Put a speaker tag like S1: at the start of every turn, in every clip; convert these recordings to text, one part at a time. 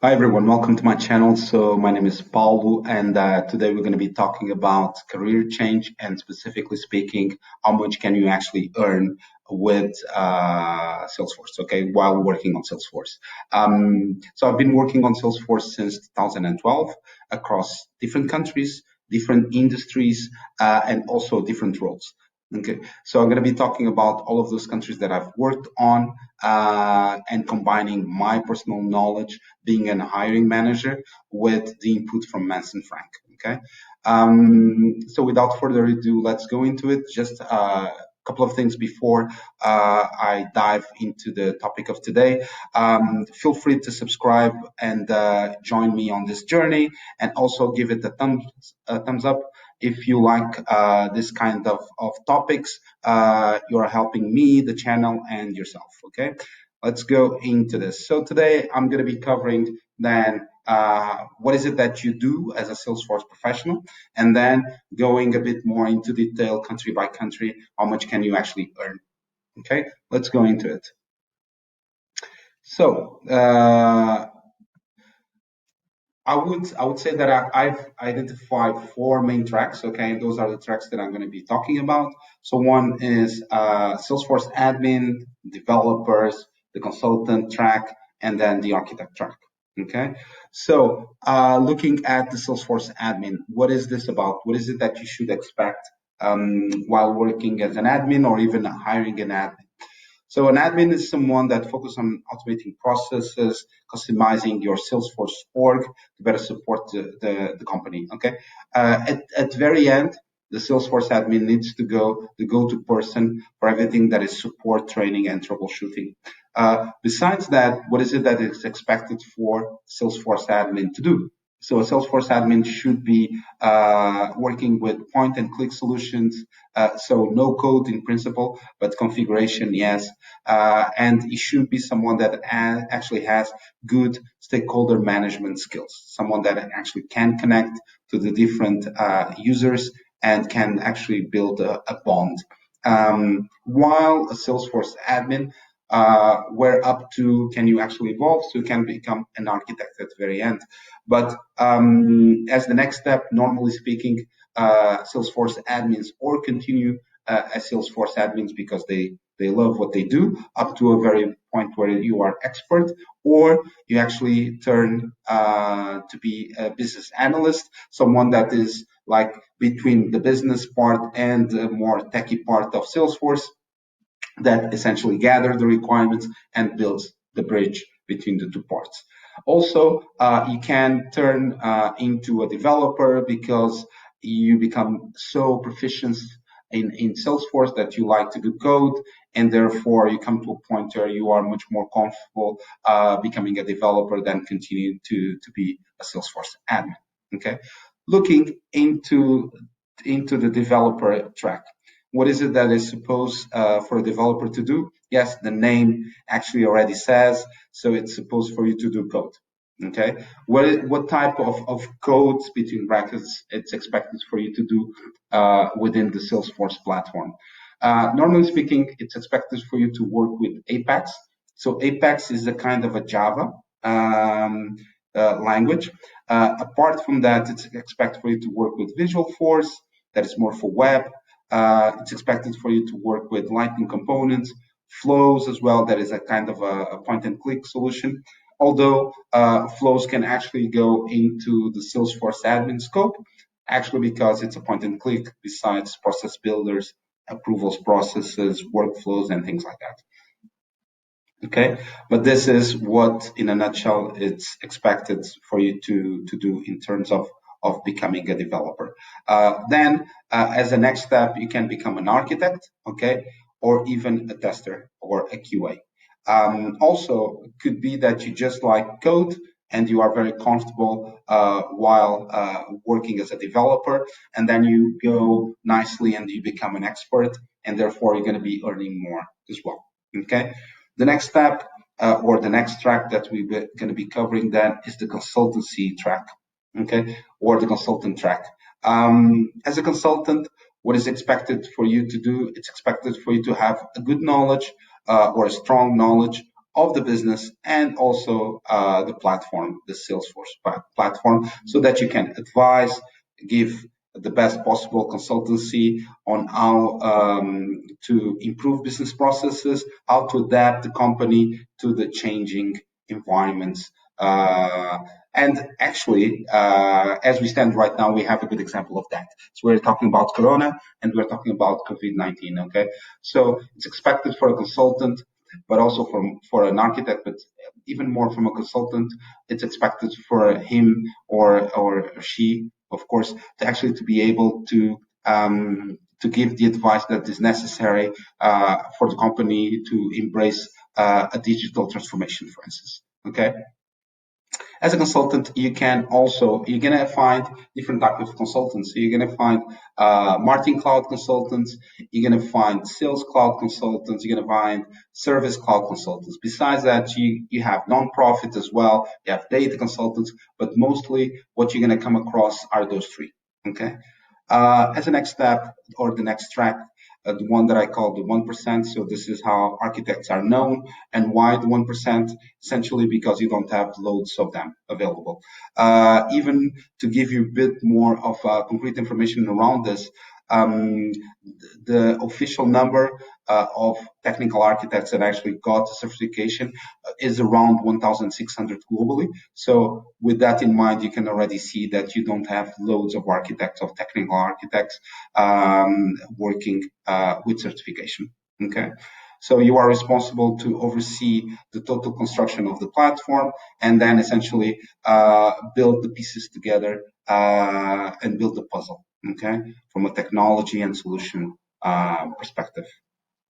S1: Hi everyone, welcome to my channel. So my name is Paulo, and today we're going to be talking about career change and specifically speaking, how much can you actually earn with Salesforce, okay, while working on Salesforce. So I've been working on Salesforce since 2012 across different countries, different industries, and also different roles. Okay, so I'm going to be talking about all of those countries that I've worked on and combining my personal knowledge being a hiring manager with the input from Manson Frank. Okay. So without further ado, let's go into it. Just a couple of things before I dive into the topic of today. Feel free to subscribe and join me on this journey, and also give it a thumbs up if you like this kind of topics. You're helping me, the channel, and yourself. Okay, let's go into this. So today I'm going to be covering then what is it that you do as a Salesforce professional, and then going a bit more into detail, country by country, how much can you actually earn. Okay, let's go into it. So I would say that I've identified four main tracks. Okay, those are the tracks that I'm going to be talking about. So one is Salesforce admin, developers, the consultant track, and then the architect track. Okay, so looking at the Salesforce admin, what is this about? What is it that you should expect while working as an admin or even hiring an admin? So an admin is someone that focuses on automating processes, customizing your Salesforce org to better support the company. Okay. At the very end, the Salesforce admin needs to go the go-to person for everything that is support, training, and troubleshooting. Besides that, what is it that is expected for Salesforce admin to do? So a Salesforce admin should be working with point and click solutions. So no code in principle, but configuration, yes. And it should be someone that actually has good stakeholder management skills, someone that actually can connect to the different users and can actually build a bond. While a Salesforce admin, where up to can you actually evolve, so you can become an architect at the very end. But as the next step, normally speaking, Salesforce admins or continue as Salesforce admins because they love what they do up to a very point where you are expert, or you actually turn to be a business analyst, someone that is like between the business part and the more techy part of Salesforce, that essentially gather the requirements and builds the bridge between the two parts. Also, you can turn into a developer because you become so proficient in Salesforce that you like to do code, and therefore you come to a point where you are much more comfortable becoming a developer than continuing to be a Salesforce admin. Okay, looking into the developer track. What is it that is supposed for a developer to do? Yes, the name actually already says, so it's supposed for you to do code. Okay, what type of codes between brackets it's expected for you to do within the Salesforce platform? Normally speaking, it's expected for you to work with Apex. So Apex is a kind of a Java language. Apart from that, it's expected for you to work with Visual Force, that is more for web. It's expected for you to work with Lightning components, flows as well. That is a kind of a point and click solution. Although flows can actually go into the Salesforce admin scope, actually because it's a point and click besides process builders, approvals processes, workflows, and things like that. Okay, but this is what, in a nutshell, it's expected for you to do in terms of becoming a developer. Then, as a next step, you can become an architect, okay, or even a tester or a QA. Also, it could be that you just like code and you are very comfortable while working as a developer, and then you go nicely and you become an expert, and therefore you're going to be earning more as well. Okay. The next step or the next track that we're going to be covering then is the consultancy track, okay, or the consultant track. As a consultant, what is expected for you to do? It's expected for you to have a good knowledge or a strong knowledge of the business and also the platform, the Salesforce platform, so that you can advise, give the best possible consultancy on how to improve business processes, how to adapt the company to the changing environments. Uh, and actually, as we stand right now, we have a good example of that. So we're talking about Corona and we're talking about COVID-19. Okay, so it's expected for a consultant, but also for an architect, but even more from a consultant, it's expected for him or she, of course, to actually to be able to give the advice that is necessary for the company to embrace a digital transformation, for instance. Okay, as a consultant, you're gonna find different type of consultants. So you're gonna find marketing cloud consultants, you're gonna find sales cloud consultants, you're gonna find service cloud consultants. Besides that, you have nonprofit as well, you have data consultants, but mostly what you're gonna come across are those three. Okay. As a next step or the next track, the one that I call the 1%. So this is how architects are known and why the 1%, essentially because you don't have loads of them available. Even to give you a bit more of concrete information around this, um, the official number of technical architects that actually got the certification is around 1,600 globally. So with that in mind, you can already see that you don't have loads of architects, of technical architects working with certification. Okay. So you are responsible to oversee the total construction of the platform and then essentially build the pieces together and build the puzzle. Okay, from a technology and solution perspective.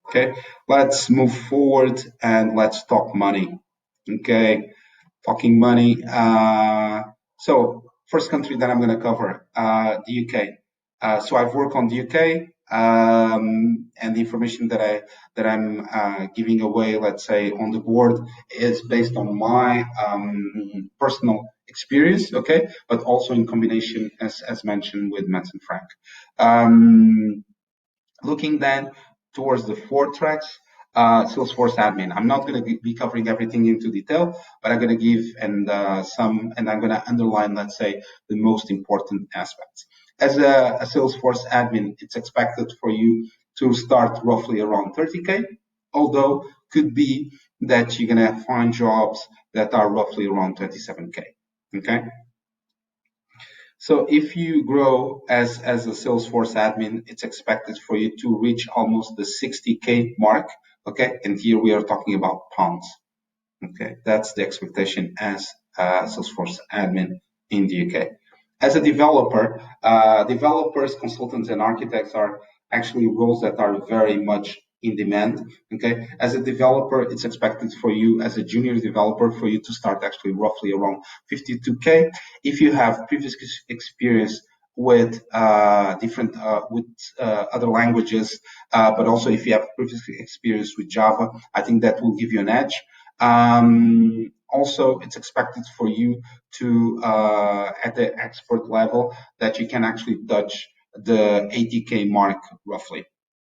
S1: Okay, let's move forward and let's talk money. Okay, talking money. So first country that I'm going to cover, the UK. So I've worked on the UK, and the information that I'm giving away, let's say, on the board is based on my personal experience. Okay, but also in combination, as mentioned, with Mats and Frank. Um, Looking then towards the four tracks, Salesforce admin. I'm not going to be covering everything into detail, but I'm going to give and I'm going to underline, let's say, the most important aspects. As a Salesforce admin, it's expected for you to start roughly around 30K, although could be that you're going to find jobs that are roughly around 27K. Okay. So if you grow as a Salesforce admin, it's expected for you to reach almost the 60K mark. Okay. And here we are talking about pounds. Okay. That's the expectation as a Salesforce admin in the UK. As a developer, developers, consultants, and architects are actually roles that are very much in demand. Okay. As a developer, it's expected for you as a junior developer for you to start actually roughly around 52K. If you have previous experience with different with other languages, but also if you have previous experience with Java, I think that will give you an edge. Also, it's expected for you to, at the expert level, that you can actually touch the 80K mark roughly,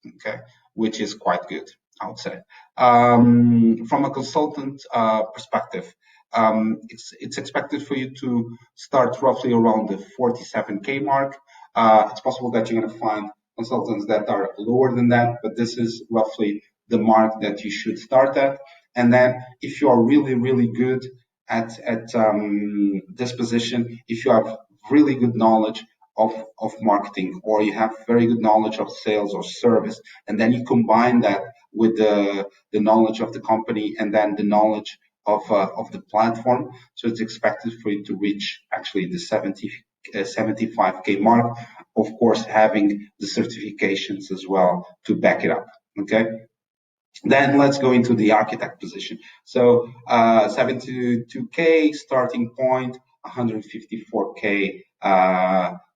S1: okay, which is quite good, I would say. From a consultant perspective, it's expected for you to start roughly around the 47K mark. It's possible that you're going to find consultants that are lower than that, but this is roughly the mark that you should start at. And then if you are really, really good at this position, if you have really good knowledge of marketing, or you have very good knowledge of sales or service, and then you combine that with the knowledge of the company and then the knowledge of the platform. So it's expected for you to reach actually the 75K mark, of course, having the certifications as well to back it up. Okay. Then let's go into the architect position. So 72K starting point, 154K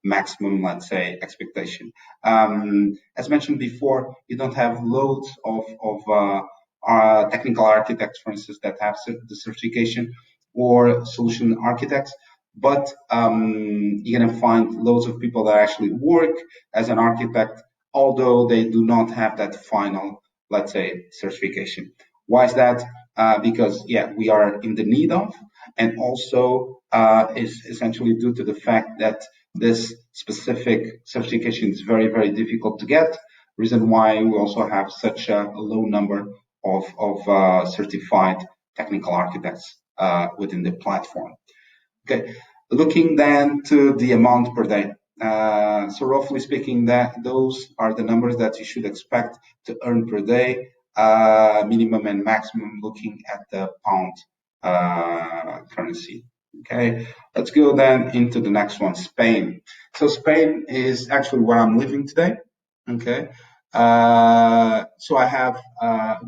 S1: maximum, let's say, expectation. As mentioned before, you don't have loads of technical architects, for instance, that have the certification, or solution architects, but you're going to find loads of people that actually work as an architect, although they do not have that final, let's say, certification. Why is that? because yeah, we are in the need of, and also is essentially due to the fact that this specific certification is very, very difficult to get. Reason why we also have such a low number of certified technical architects within the platform. Okay, looking then to the amount per day. So roughly speaking, that those are the numbers that you should expect to earn per day, minimum and maximum, looking at the pound currency. Okay, let's go then into the next one, Spain. So Spain is actually where I'm living today. Okay, so I have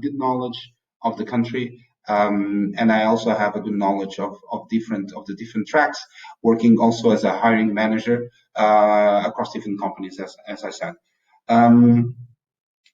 S1: good knowledge of the country, and I also have a good knowledge of the different tracks, working also as a hiring manager across different companies, as I said. Um,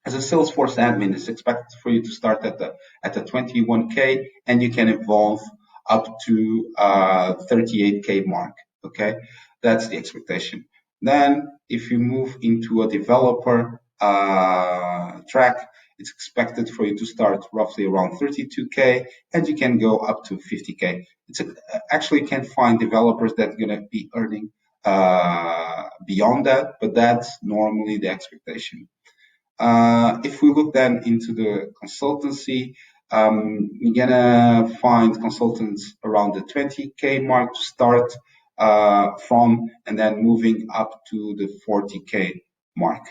S1: as a Salesforce admin, it's expected for you to start at the 21K, and you can evolve up to 38K mark. Okay, that's the expectation. Then, if you move into a developer track, it's expected for you to start roughly around 32K, and you can go up to 50K. It's actually you can find developers that are going to be earning beyond that, but that's normally the expectation. If we look then into the consultancy, you're gonna find consultants around the 20K mark to start from, and then moving up to the 40K mark.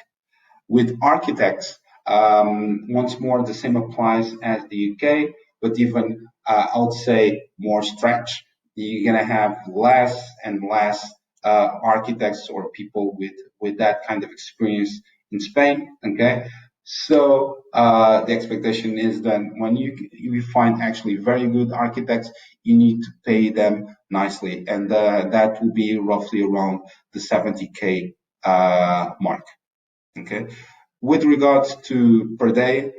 S1: With architects, once more, the same applies as the UK, but even I would say more stretch. You're gonna have less and less architects or people with that kind of experience in Spain. Okay, so the expectation is that when you find actually very good architects, you need to pay them nicely, and that will be roughly around the 70K mark. Okay. With regards to per day,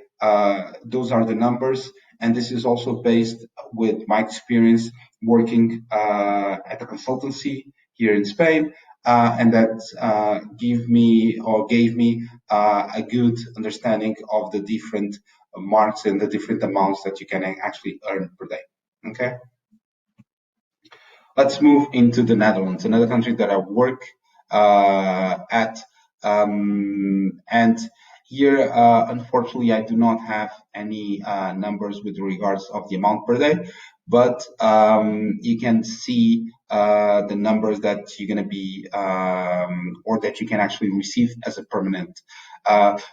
S1: those are the numbers, and this is also based with my experience working at a consultancy here in Spain, and that gave me a good understanding of the different marks and the different amounts that you can actually earn per day. Okay. Let's move into the Netherlands, another country that I work at. And here, unfortunately, I do not have any numbers with regards of the amount per day, but you can see the numbers that you're going to be, or that you can actually receive as a permanent.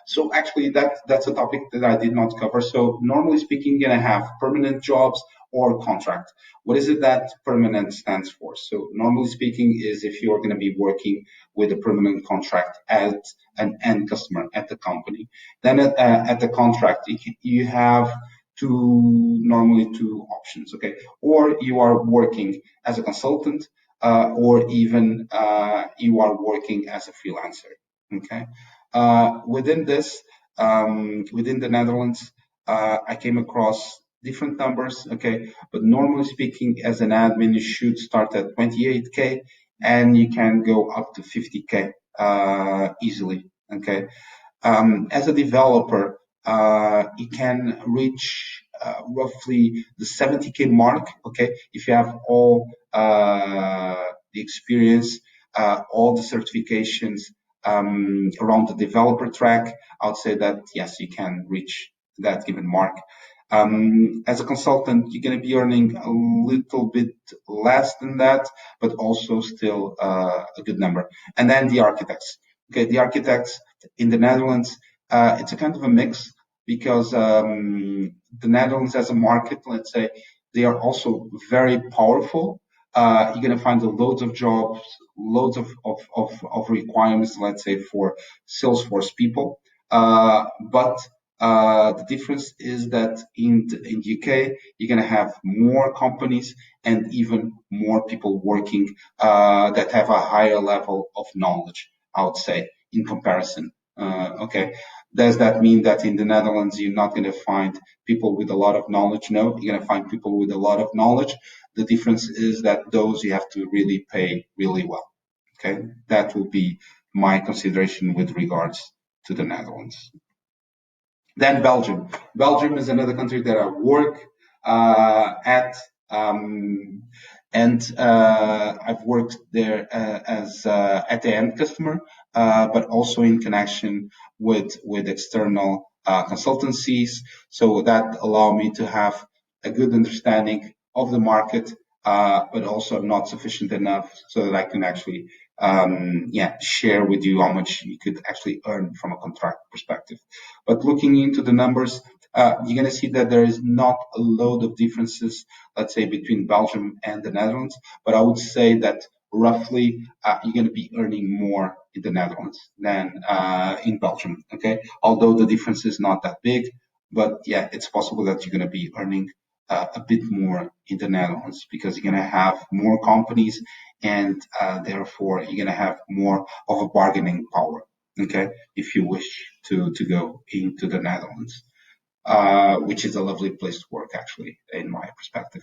S1: So actually, that's a topic that I did not cover. So normally speaking, you're going to have permanent jobs or contract. What is it that permanent stands for? So normally speaking is if you're going to be working with a permanent contract at an end customer at the company. Then at the contract, you have normally two options, okay? Or you are working as a consultant, or even you are working as a freelancer, okay? Within this, within the Netherlands, I came across different numbers, okay? But normally speaking, as an admin, you should start at 28K and you can go up to 50K easily, okay? As a developer, you can reach roughly the 70K mark, okay? If you have all the experience, all the certifications around the developer track, I would say that yes, you can reach that given mark. As a consultant, you're going to be earning a little bit less than that, but also still a good number. And then the architects. Okay, the architects in the Netherlands, it's a kind of a mix because the Netherlands as a market, let's say, they are also very powerful. You're going to find loads of jobs, loads of requirements, let's say, for Salesforce people. But the difference is that in the UK, you're going to have more companies and even more people working that have a higher level of knowledge, I would say, in comparison. Okay. Does that mean that in the Netherlands, you're not going to find people with a lot of knowledge? No, you're going to find people with a lot of knowledge. The difference is that those you have to really pay really well. Okay. That will be my consideration with regards to the Netherlands. Then Belgium. Belgium is another country that I work. at um, and I've worked there as at the end customer, but also in connection with external consultancies. So that allow me to have a good understanding of the market, but also not sufficient enough so that I can actually share with you how much you could actually earn from a contract perspective. But looking into the numbers, you're going to see that there is not a load of differences, let's say, between Belgium and the Netherlands. But I would say that roughly you're going to be earning more in the Netherlands than in Belgium. Okay, although the difference is not that big, but yeah, it's possible that you're going to be earning a bit more in the Netherlands because you're going to have more companies and therefore you're going to have more of a bargaining power. Okay, if you wish to go into the Netherlands, which is a lovely place to work, actually, in my perspective.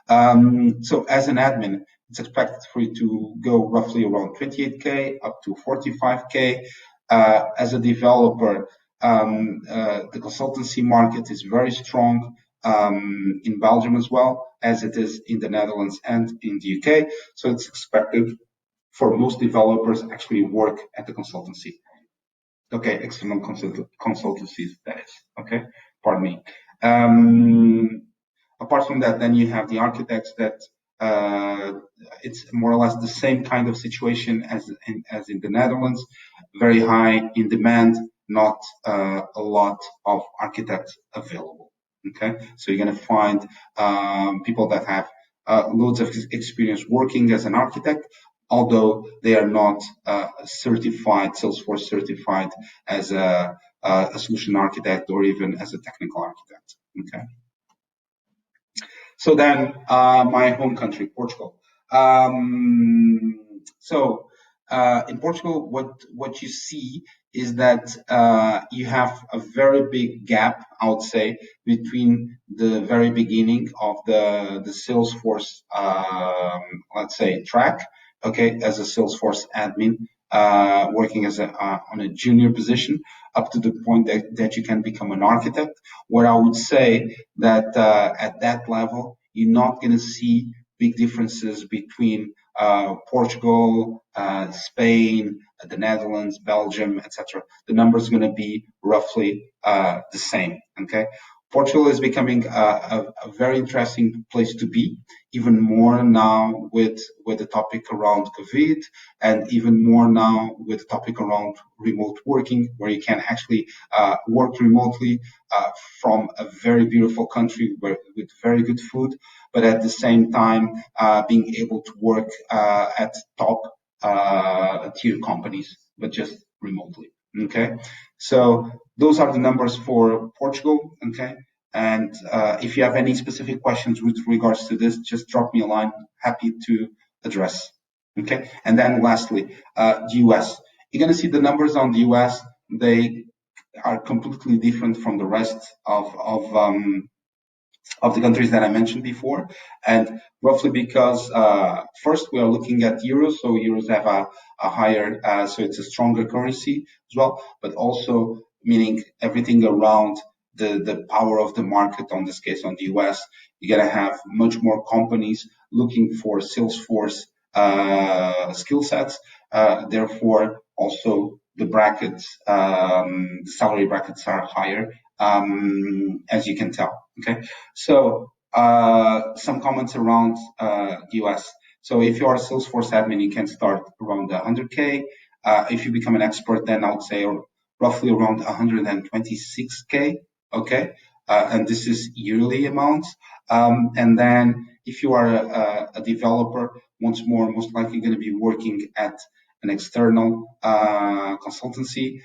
S1: So as an admin, it's expected for you to go roughly around 28K up to 45K. As a developer, the consultancy market is very strong in Belgium as well as it is in the Netherlands and in the UK. So it's expected for most developers actually work at the consultancy. Okay, external consultancies, that is. Okay, pardon me. Um, Apart from that, then you have the architects that uh, it's more or less the same kind of situation as in the Netherlands, very high in demand, not a lot of architects available. Okay, so you're going to find people that have loads of experience working as an architect, although they are not certified, Salesforce certified as a solution architect or even as a technical architect. Okay. So then, my home country, Portugal. In Portugal, what you see is that you have a very big gap, I would say, between the very beginning of the Salesforce, let's say, track, okay, as a Salesforce admin, working as on a junior position, up to the point that you can become an architect. Where I would say that at that level, you're not going to see big differences between Portugal, Spain, the Netherlands, Belgium, etc. The number is going to be roughly the same. Okay, Portugal is becoming a very interesting place to be, even more now with the topic around COVID, and even more now with the topic around remote working, where you can actually work remotely from a very beautiful country with very good food, but at the same time being able to work at top tier companies, but just remotely. Okay, so those are the numbers for Portugal. Okay, and if you have any specific questions with regards to this, just drop me a line. Happy to address. Okay, and then lastly, the US. You're going to see the numbers on the US. They are completely different from the rest of the countries that I mentioned before, and roughly because first we are looking at euros, so euros have a higher, so it's a stronger currency as well, but also meaning everything around the power of the market. On this case, on the US, you're gonna have much more companies looking for Salesforce skill sets. Therefore, also the brackets, the salary brackets are higher, as you can tell. Okay, so some comments around US. So if you are a Salesforce admin, you can start around 100K. If you become an expert, then I would say roughly around 126K. Okay, and this is yearly amounts. And then if you are a developer, once more, most likely going to be working at an external consultancy,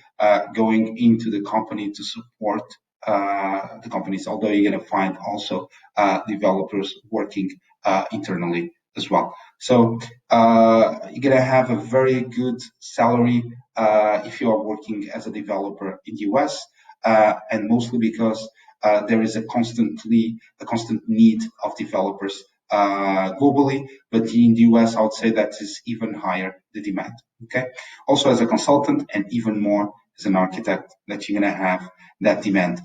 S1: going into the company to support the companies, although you're going to find also developers working internally as well. So you're going to have a very good salary if you are working as a developer in the US, and mostly because there is a constant need of developers globally, but in the US, I would say that is even higher, the demand. Okay. Also as a consultant and even more as an architect, that you're going to have that demand.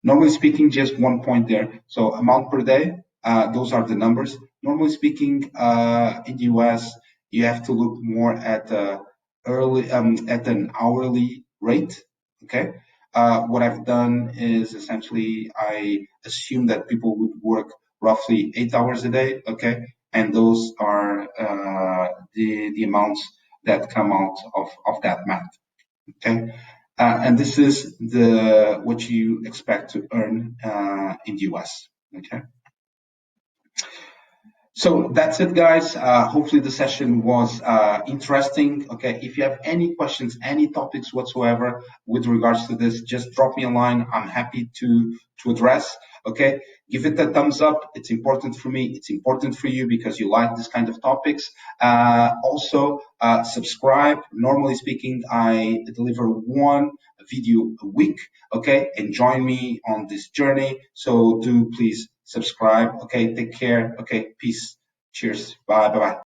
S1: Normally speaking, just one point there. So amount per day, those are the numbers. Normally speaking, in the US, you have to look more at at an hourly rate. Okay. What I've done is essentially I assume that people would work roughly 8 hours a day. Okay, and those are the amounts that come out of that math. Okay, and this is the what you expect to earn in the US. Okay. So that's it, guys. Hopefully the session was interesting. Okay, if you have any questions, any topics whatsoever with regards to this, just drop me a line. I'm happy to address. Okay, give it a thumbs up. It's important for me. It's important for you because you like this kind of topics. Also, subscribe. Normally speaking, I deliver one video a week. Okay, and join me on this journey. So do please subscribe. Okay, take care. Okay, peace. Cheers. Bye. Bye. Bye.